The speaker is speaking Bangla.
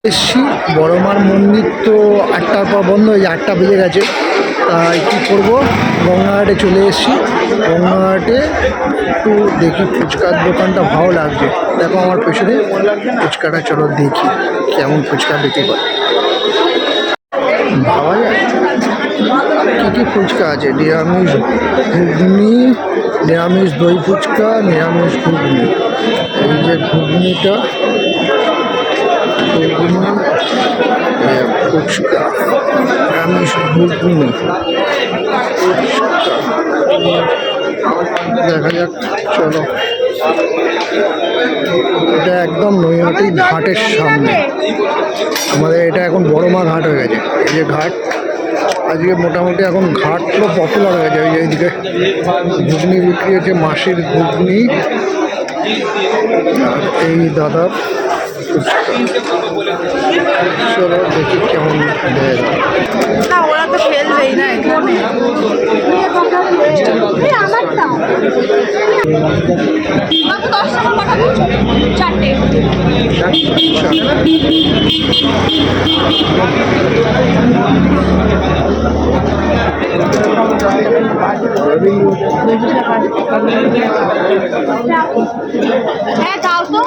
এসছি বড় মার মন্দির তো 8টার পর বন্ধ হয়ে যায়, 8টা বেজে গেছে। তাই কী করবো, গঙ্গাঘাটে চলে এসেছি। গঙ্গাঘাটে একটু দেখি ফুচকার দোকানটা ভালো লাগছে। দেখো আমার পেছনে ফুচকাটা, চলো দেখি কেমন ফুচকা বিক্রি করে। ভাবা যায় কী কী ফুচকা আছে। নিরামিষ ঘুগনি, নিরামিষ দই ফুচকা, নিরামিষ ঘুগনি। এই যে ঘুগনিটা, ফুচকা, নিরামিষ ঘুগনি, দেখা যাক। চলো, এটা একদম নৈহাটি ঘাটের সামনে। আমাদের এটা এখন বড়মা ঘাট হয়ে গেছে। এই যে ঘাট, আজকে মোটামুটি এখন ঘাট পুরো পপুলার হয়ে যায়। এইদিকে ঘুগনি বিক্রি হচ্ছে, মাসির ঘুগনি। আর এই দাদা, চলো দেখি কেমন দেয়। না, ওরা তো ফেলবেই না এখানে। চারটে হ্যাঁ দাও তো।